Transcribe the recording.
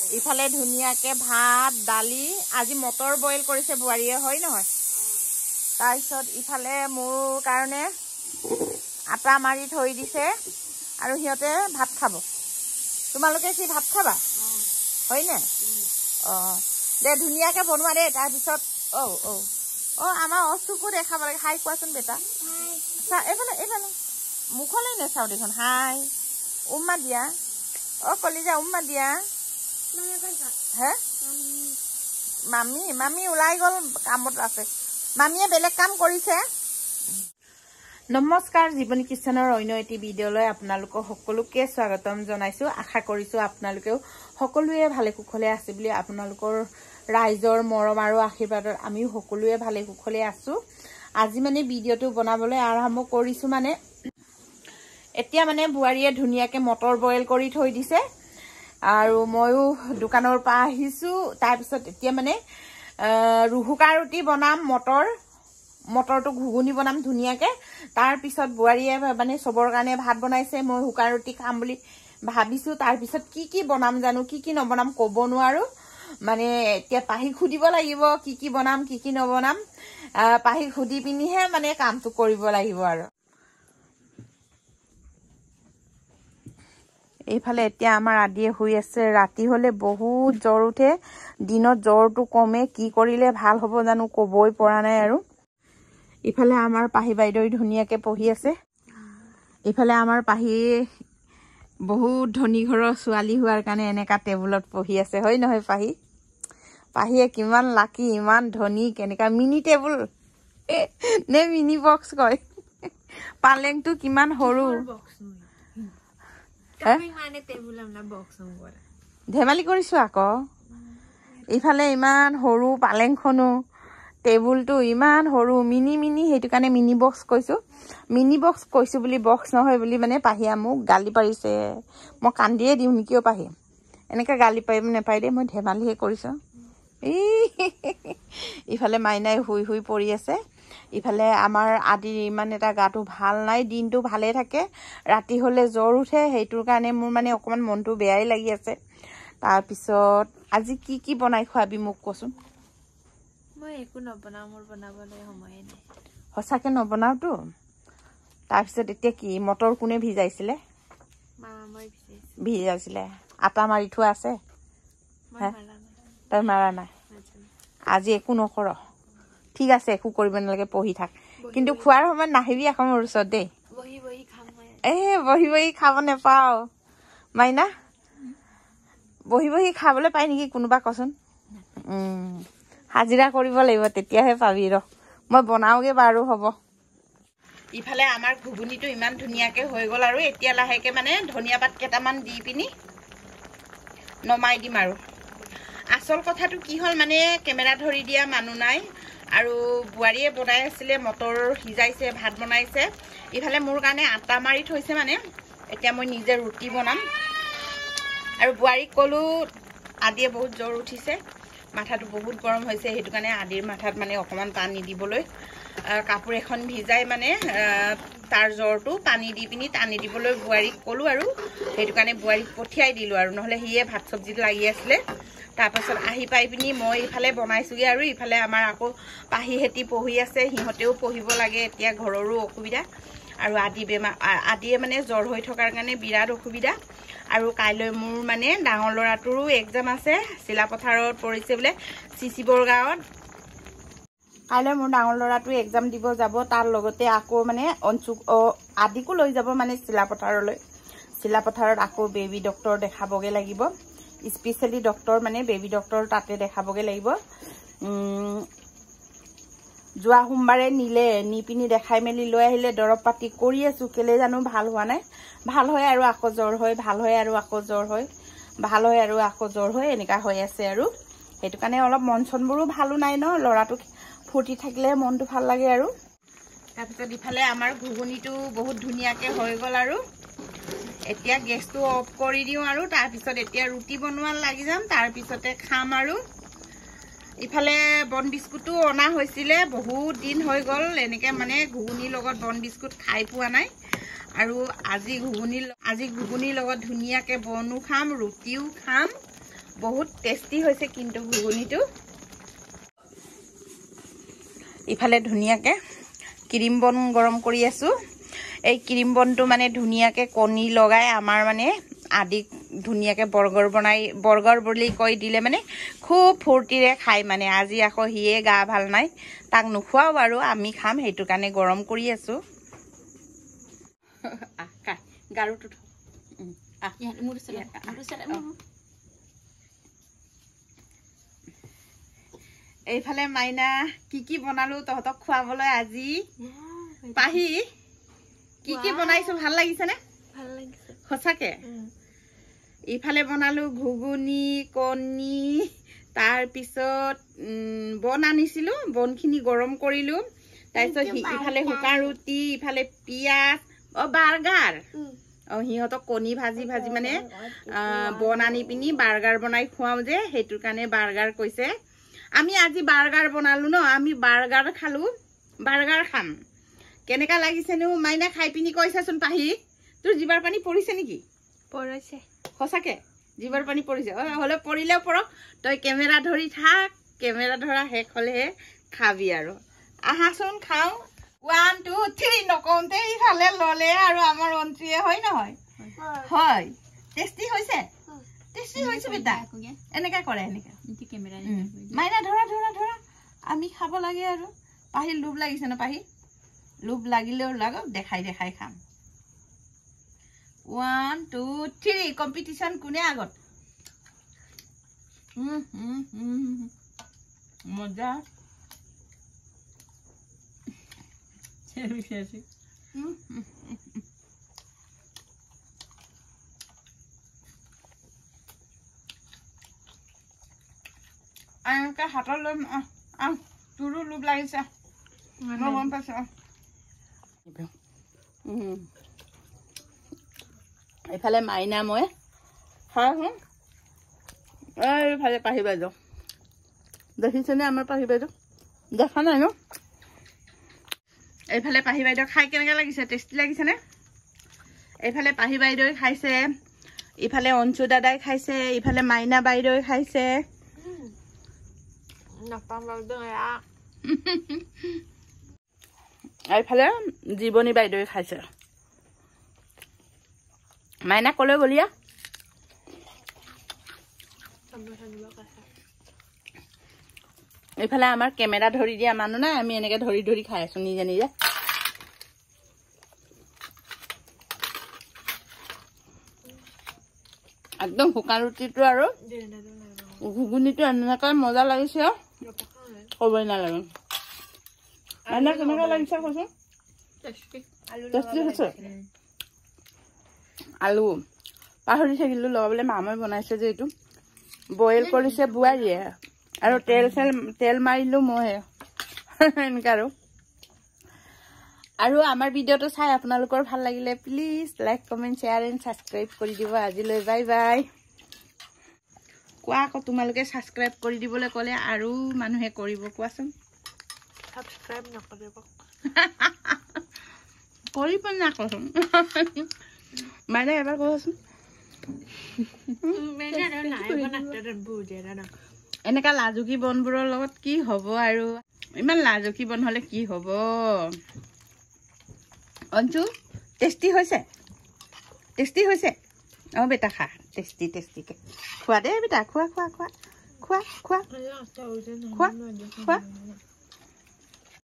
ইফালে ধুনীয়াকে ভাত দালি আজি মটৰ বইল কৰিছে বুৱাৰীয়ে হয় নহয় তাৰপিছত ইফালে মোৰ কাৰণে আটা মাৰি থৈ দিছে আৰু সিহঁতে ভাত খাব তোমালোকে কি ভাত খাবা হয় নে দে ধুনীয়াকে বনোৱা দে তাৰপিছত আমাৰ অচুকো দেখাব লাগে হাই কোৱাচোন বেটা এইফালে মুখলৈ নেচাও দেখোন হাই উম্মা দিয়া কলিজা উম্মা দিয়া হে মামী ওলাই গ'ল কামত আছে মামীয়ে বেলেগ কাম কৰিছে নমস্কাৰ জীৱনী কিচেনৰ অন্য এটি ভিডিঅ'লৈ আপোনালোকক সকলোকে স্বাগতম জনাইছো আশা কৰিছো আপোনালোকেও সকলোৱে ভালে কুশলে আছে বুলি আপোনালোকৰ ৰাইজৰ মৰম আৰু আশীৰ্বাদৰ আমিও সকলোৱে ভালে কুশলে আছো আজি মানে ভিডিঅ'টো বনাবলৈ আৰম্ভ কৰিছো মানে এতিয়া মানে বুৱাৰীয়ে ধুনীয়াকে মটৰ বইল কৰি থৈ দিছে আৰু ময়ো দোকানৰ পৰা আহিছো তাৰ পিছত এতিয়া মানে ৰুহুকা ৰুটি বনাম মটৰটো ঘুগুনি বনাম ধুনীয়াকে তাৰ পিছত বুৱাৰীয়ে মানে সবৰ কাৰণে ভাত বনাইছে মই হুকা ৰুটি খাম বুলি ভাবিছো তাৰ পিছত কি বনাম জানো কি নবনাম ক'ব নোৱাৰো মানে এতিয়া পাহি খুদিব লাগিব কি বনাম কি নবনাম পাহি খুদি পিনিহে মানে কামটো কৰিব লাগিব আৰু এইফালে এতিয়া আমাৰ আদিয়ে শুই আছে ৰাতি হলে বহুত জ্বৰ উঠে দিনত জ্বৰটো কমে কি কৰিলে ভাল হ'ব জানো ক'বই পৰা নাই আৰু ইফালে আমাৰ পাহি বাইদেউ ধুনীয়াকে পঢ়ি আছে ইফালে আমাৰ পাহি বহুত ধনী ঘৰৰ ছোৱালী হোৱাৰ কাৰণে এনেকা টেবুলত পঢ়ি আছে হয় নহয় পাহিয়ে কিমান লাকি ইমান ধনী কেনেকা মিনি টেবুল নে মিনি বক্স কয় পালেংটো কিমান সৰু ধেমালি কৰিছো আকৌ ইফালে ইমান সৰু পালেংখনো টেবুলটো ইমান সৰু মিনি সেইটো কাৰণে মিনি বক্স কৈছো বুলি বক্স নহয় বুলি মানে পাহিয়া মোক গালি পাৰিছে মই কান্দিয়ে দিওঁ নেকিও পাহি এনেকা গালি পাৰিব নাপাই দে মই ধেমালিহে কৰিছো ইফালে মাইনাই শুই পৰি আছে ইফালে আমাৰ আদিৰ ইমান এটা গাটো ভাল নাই দিনটো ভালে থাকে ৰাতি হলে জ্বৰ উঠে সেইটোৰ কাৰণে মোৰ মানে অকমান মনটো বেয়াই লাগি আছে তাৰ পিছত আজি কি বনাই খুৱাবি মোক কচোন মই একো নবনাও মোৰ বনাবলৈ সময় নাই সঁচাকে নবনাওতো তাৰ পিছত এতিয়া কি মটৰ কোনে ভিজাইছিলে ভিজাইছিলে আটা মাৰি থোৱা আছে তই মাৰা নাই আজি একো নকৰ ঠিক আছে একো কৰিব নালাগে পঢ়ি থাক কিন্তু খোৱাৰ সময়ত নাহিবি আকৌ মোৰ ওচৰত দেই বহি খাব নেপাও মাইনা বহি খাবলৈ পাই নেকি কোনোবা কচোন হাজিৰা কৰিব লাগিব তেতিয়াহে পাবি মই বনাওগে বাৰু হ'ব ইফালে আমাৰ ঘুগুনিটো ইমান ধুনীয়াকে হৈ গ'ল আৰু এতিয়া লাহেকে মানে ধনিয়া পাত কেইটামান দি পিনি নমাই দিম আৰু আচল কথাটো কি হ'ল মানে কেমেৰা ধৰি দিয়া মানুহ নাই আৰু বুৱাৰীয়ে বনাই আছিলে মটৰ সিজাইছে ভাত বনাইছে ইফালে মোৰ কাৰণে আটা মাৰি থৈছে মানে এতিয়া মই নিজে ৰুটি বনাম আৰু বুৱাৰীক ক'লো আদিয়ে বহুত জ্বৰ উঠিছে মাথাটো বহুত গৰম হৈছে সেইটো কাৰণে আদিৰ মাথাত মানে অকমান পানী দিবলৈ কাপোৰ এখন ভিজাই মানে তাৰ জ্বৰটো পানী দি পিনি টানি দিবলৈ বুৱাৰীক ক'লো আৰু সেইটো কাৰণে বুৱাৰীক পঠিয়াই দিলো আৰু নহলে হিয়ে ভাত চব্জিত লাগি আছিলে তাৰ পাছত আহি পাই পিনি মই ইফালে বনাইছোগে আৰু ইফালে আমাৰ আকৌ পাহি হেতি পঢ়ি আছে সিহঁতেও পঢ়িব লাগে এতিয়া ঘৰৰো অসুবিধা আৰু আদিয়ে মানে জ্বৰ হৈ থকাৰ কাৰণে বিৰাট অসুবিধা আৰু কাইলৈ মোৰ মানে ডাঙৰ ল'ৰাটোৰো এক্সাম আছে চিলাপথাৰত পৰিছে বোলে চিচিবৰ গাঁৱত কাইলৈ মোৰ ডাঙৰ ল'ৰাটো এক্সাম দিব যাব তাৰ লগতে আকৌ মানে আদিকো লৈ যাব মানে চিলাপথাৰত আকৌ বেবী ডক্টৰ দেখাবগে লাগিব স্পেচিয়েলি ডক্টৰ মানে বেবী ডক্টৰ তাতে দেখাবগে লাগিব যোৱা সোমবাৰে নি পিনি দেখাই মেলি লৈ আহিলে দৰৱ পাতি কৰি আছো কেলে জানো ভাল হোৱা নাই ভাল হয় আৰু আকৌ জ্বৰ হয় ভাল হয় আৰু আকৌ জ্বৰ হয় ভাল হয় আৰু আকৌ জ্বৰ হয় এনেকা হৈ আছে আৰু সেইটো কাৰণে অলপ মন চনবোৰো ভালো নাই ন ল'ৰাটো ফুৰ্তি থাকিলে মনটো ভাল লাগে আৰু তাৰপিছত ইফালে আমাৰ ঘুগুনিটো বহুত ধুনীয়াকে হৈ গ'ল আৰু এতিয়া গেছটো অফ কৰি দিওঁ আৰু তাৰপিছত এতিয়া ৰুটি বনোৱা লাগি যাম তাৰপিছতে খাম আৰু ইফালে বন বিস্কুটো অনা হৈছিলে বহুত দিন হৈ গ'ল এনেকে মানে ঘুগুনিৰ লগত বন বিস্কুট খাই পোৱা নাই আৰু আজি ঘুগুনিৰ লগত ধুনীয়াকে বনো খাম ৰুটিও খাম বহুত টেষ্টি হৈছে কিন্তু ঘুগুনিটো ইফালে ধুনীয়াকৈ ক্ৰীম বন গৰম কৰি আছোঁ এই ক্ৰীম বনটো মানে ধুনীয়াকৈ কণী লগাই আমাৰ মানে আদি ধুনীয়াকৈ বৰ্গাৰ বুলি কৈ দিলে মানে খুব ফূৰ্তিৰে খায় মানে আজি আকৌ সিয়ে গা ভাল নাই তাক নোখোৱাও বাৰু আমি খাম সেইটো কাৰণে গৰম কৰি আছোঁ গাৰুটো এইফালে মাইনা কি বনালো তহঁতক খুৱাবলৈ আজি পাহি কি বনাইছো ভাল লাগিছেনে সঁচাকে ইফালে বনালো ঘুগুনি কণী তাৰপিছত বন আনিছিলো বনখিনি গৰম কৰিলো তাৰপিছত ইফালে শুকান ৰুটি ইফালে পিঁয়াজ বাৰ্গাৰ সিহঁতক কণী ভাজি মানে বন আনি পিনি বাৰ্গাৰ বনাই খুৱাওঁ যে সেইটোৰ কাৰণে বাৰ্গাৰ কৈছে আমি আজি বাৰ্গাৰ বনালো ন আমি বাৰ্গাৰ খালো বাৰ্গাৰ খাম কেনেকা লাগিছেনো মাইনা খাই পিনি কৈছাচোন পাহি তোৰ জিভাৰ পানী পৰিছে নেকি পৰিছে সঁচাকে জিভাৰ পানী পৰিছে হলে পৰিলেও পৰক তই কেমেৰা ধৰি থাক কেমেৰা ধৰা শেষ হলেহে খাবি আৰু আহাচোন খাওঁ 1 2 3 নকওঁতে ইফালে ললে আৰু আমাৰ অন্ত্ৰীয়ে হয় নহয় হয় টেষ্টি হৈছে বেটা এনেকা কৰে এনেকা মাইনা ধৰা আমি খাব লাগে আৰু পাহি লোভ লাগিছে ন পাহি লোভ লাগিলেও লাগক দেখাই খাম 1 2 3 কম্পিটিশন কোনে আগত মজা আনকা হাতৰ লৈ তোৰো লোভ লাগিছে মই গম পাইছো এইফালে মাইনা মই এইফালে পাহি বাইদেউ দেখিছেনে আমাৰ পাহি বাইদেউ দেখা নাই ন এইফালে পাহি বাইদেউ খাই কেনেকৈ লাগিছে টেষ্টি লাগিছেনে এইফালে পাহি বাইদেউ খাইছে ইফালে অঞ্চু দাদাই খাইছে ইফালে মাইনা বাইদেউ খাইছে এইফালে জীৱনী বাইদেউ খাইছে মাইনা কলৈ গলিয়া এইফালে আমাৰ কেমেৰা ধৰি দিয়া মানুহ নাই আমি এনেকে ধৰি খাই আছো নিজে একদম শুকান ৰুটিটো আৰু ঘুগুনিটো এনেকৈ মজা লাগিছে ক'বই নালাগে মাইনা কেনেকুৱা লাগিছে কৈছো টেষ্টি হৈছে আলু পাহৰি থাকিলো লগাবলৈ মামই বনাইছে যে এইটো বইল কৰিছে বোৱাৰীয়ে আৰু তেল মাৰিলো মই এনেকা আৰু আমাৰ ভিডিঅ'টো চাই আপোনালোকৰ ভাল লাগিলে please like comment share and subscribe কৰি দিব আজিলৈ বাই বাই কোৱা আকৌ তোমালোকে ছাবস্ক্ৰাইব কৰি দিবলৈ ক'লে আৰু মানুহে কৰিব কোৱাচোন ছাবস্ক্ৰাইব নকৰিব কৰিব নাকচোন মানে এবাৰ কোৱাচোন এনেকা লাজুকী বনবোৰৰ লগত কি হ'ব আৰু ইমান লাজুকী বন হলে কি হ'ব অঞ্চু টেষ্টি হৈছে বেটা খা টেষ্টিকে খোৱা দে বেটা খোৱা